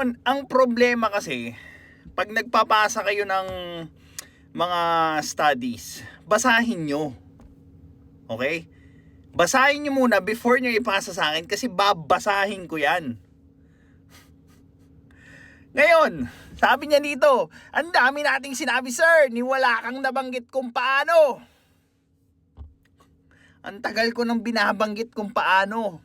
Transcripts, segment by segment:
Ang problema kasi, pag nagpapasa kayo ng mga studies, basahin nyo. Okay? Basahin nyo muna before nyo ipasa sa akin kasi babasahin ko yan. Ngayon, sabi niya dito, ang dami nating sinabi, sir, ni wala kang nabanggit kung paano. Ang tagal ko nang binabanggit kung paano.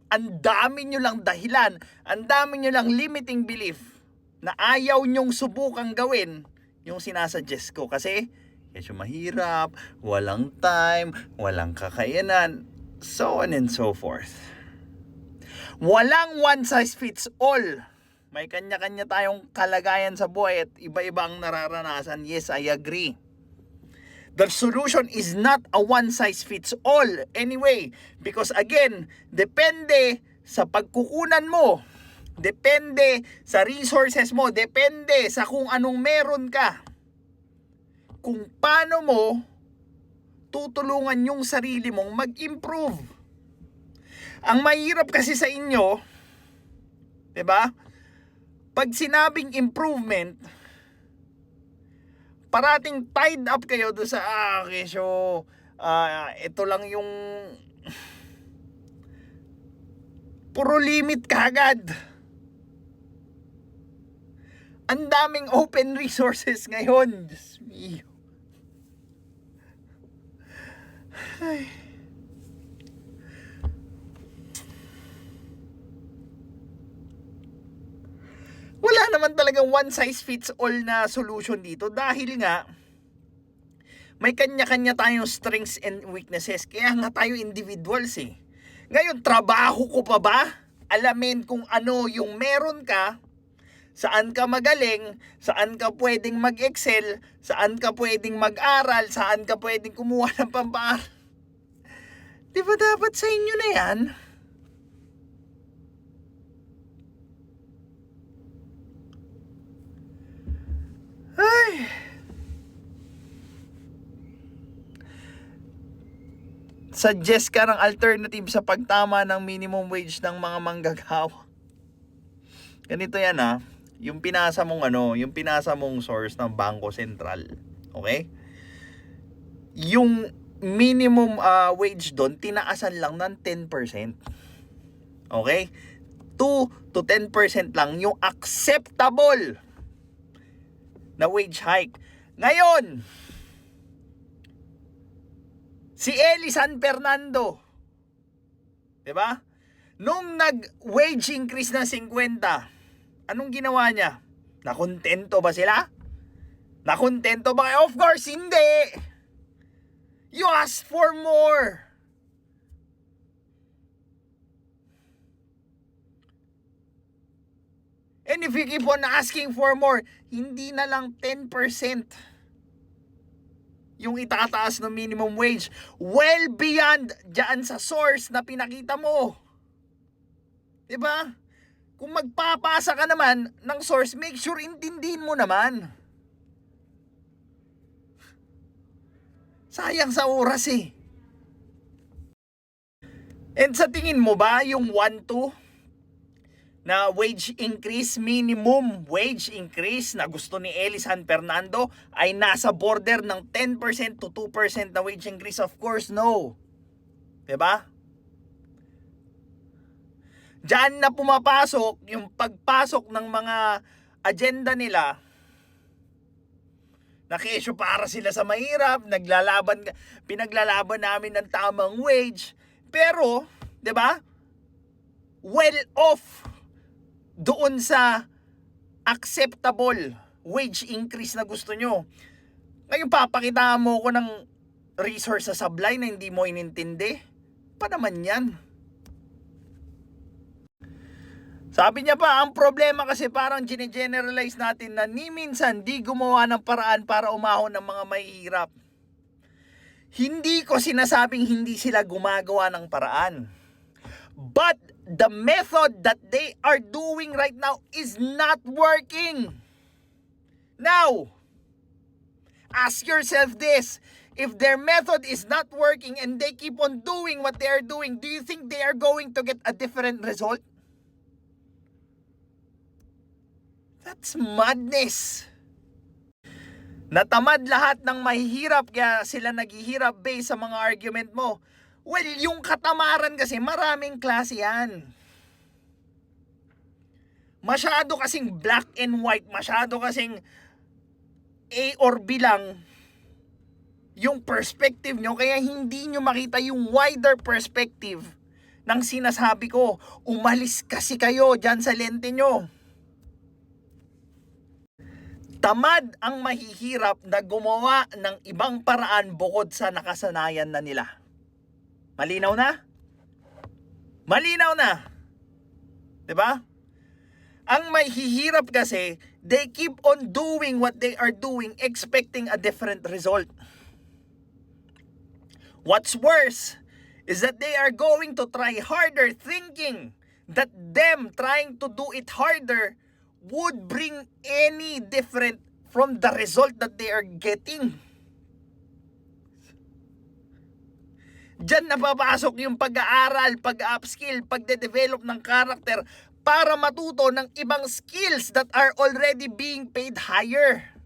Ang dami nyo lang dahilan, ang dami nyo lang limiting belief na ayaw nyong subukang gawin yung sinasuggest ko. Kasi, medyo mahirap, walang time, walang kakayanan, so on and so forth. Walang one size fits all. May kanya-kanya tayong kalagayan sa buhay at iba-iba ang nararanasan. Yes, I agree. The solution is not a one size fits all anyway. Because again, depende sa pagkukunan mo. Depende sa resources mo. Depende sa kung anong meron ka. Kung paano mo tutulungan yung sarili mong mag-improve. Ang mahirap kasi sa inyo, 'di ba? Pag sinabing improvement, parating tied up kayo doon sa kesyo, ito lang yung puro limit kagad. Ang daming open resources ngayon. Diyos mio. Ay. Wala naman talagang one size fits all na solution dito dahil nga may kanya-kanya tayong strengths and weaknesses. Kaya nga tayo individuals eh. Ngayon, trabaho ko pa ba? Alamin kung ano yung meron ka, saan ka magaling, saan ka pwedeng mag-excel, saan ka pwedeng mag-aral, saan ka pwedeng kumuha ng pampaaral. Di ba dapat sa inyo na yan? Ay. Suggest ka ng alternative sa pagtama ng minimum wage ng mga manggagawa. Ganito yan yung pinasa mong source ng Bangko Sentral. Okay? Yung minimum wage doon, tinaasan lang ng 10%. Okay? 2 to 10% lang yung acceptable na wage hike. Ngayon, si Eli San Fernando, 'di ba? Nung nag-wage increase na 50, anong ginawa niya? Nakontento ba sila? Nakontento ba? Of course, hindi. You ask for more. And if you keep on asking for more, hindi na lang 10% yung itataas ng minimum wage. Well beyond dyan sa source na pinakita mo. Diba? Kung magpapasa ka naman ng source, make sure intindihin mo naman. Sayang sa oras eh. And sa tingin mo ba yung 1-2 na wage increase, minimum wage increase na gusto ni Eli San Fernando ay nasa border ng 10% to 2% na wage increase? Of course, no. 'Di ba? Diyan na pumapasok yung pagpasok ng mga agenda nila na kesyo para sila sa mahirap, pinaglalaban namin ng tamang wage. Pero, 'di ba? Well off doon sa acceptable wage increase na gusto nyo. Ngayon papakita mo ko ng resource sa sablay na hindi mo inintindi. Pa naman yan? Sabi niya pa, ang problema kasi parang gine-generalize natin na ni minsan di gumawa ng paraan para umahon ng mga mahihirap. Hindi ko sinasabing hindi sila gumagawa ng paraan. But the method that they are doing right now is not working. Now, ask yourself this. If their method is not working and they keep on doing what they are doing, do you think they are going to get a different result? That's madness. Natamad lahat ng mahihirap kaya sila naghihirap based sa mga argument mo. Well, yung katamaran kasi maraming klase yan. Masyado kasing black and white, masyado kasing A or B lang yung perspective nyo, kaya hindi nyo makita yung wider perspective ng sinasabi ko. Umalis kasi kayo dyan sa lente nyo. Tamad ang mahihirap na gumawa ng ibang paraan bukod sa nakasanayan na nila. Malinaw na? Malinaw na. 'Di ba? Ang mahihirap kasi, they keep on doing what they are doing expecting a different result. What's worse is that they are going to try harder thinking that them trying to do it harder would bring any different from the result that they are getting. Diyan napapasok yung pag-aaral, pag-upskill, pagde-develop ng character para matuto ng ibang skills that are already being paid higher.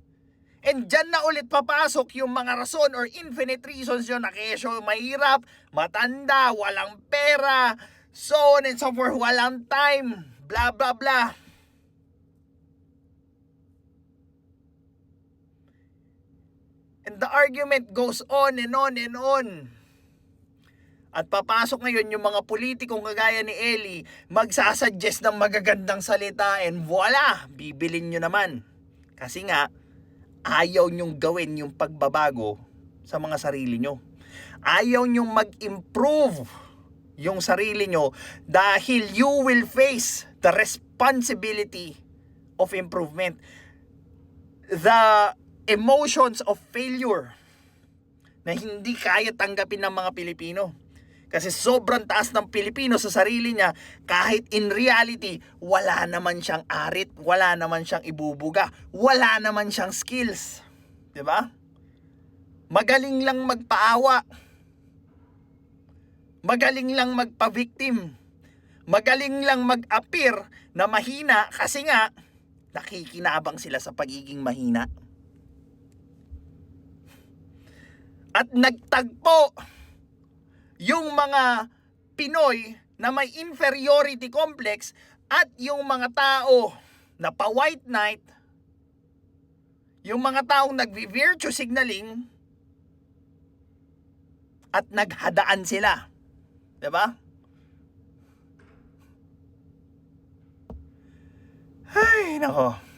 And dyan na ulit papasok yung mga rason or infinite reasons yun na kesyo mahirap, matanda, walang pera, so on and so forth, walang time, blah blah blah. And the argument goes on and on and on. At papasok ngayon yung mga politikong kagaya ni Eli, magsasuggest ng magagandang salita and voila, bibilin nyo naman. Kasi nga, ayaw nyong gawin yung pagbabago sa mga sarili nyo. Ayaw nyong mag-improve yung sarili nyo dahil you will face the responsibility of improvement. The emotions of failure na hindi kaya tanggapin ng mga Pilipino. Kasi sobrang taas ng Pilipino sa sarili niya, kahit in reality, wala naman siyang arit, wala naman siyang ibubuga, wala naman siyang skills. 'Di ba? Magaling lang magpaawa. Magaling lang magpa-victim. Magaling lang mag-appear na mahina kasi nga nakikinabang sila sa pagiging mahina. At nagtagpo yung mga Pinoy na may inferiority complex at yung mga tao na pa-white knight, yung mga taong nag-virtue signaling at naghadaan sila. 'Di ba? Ay, nako.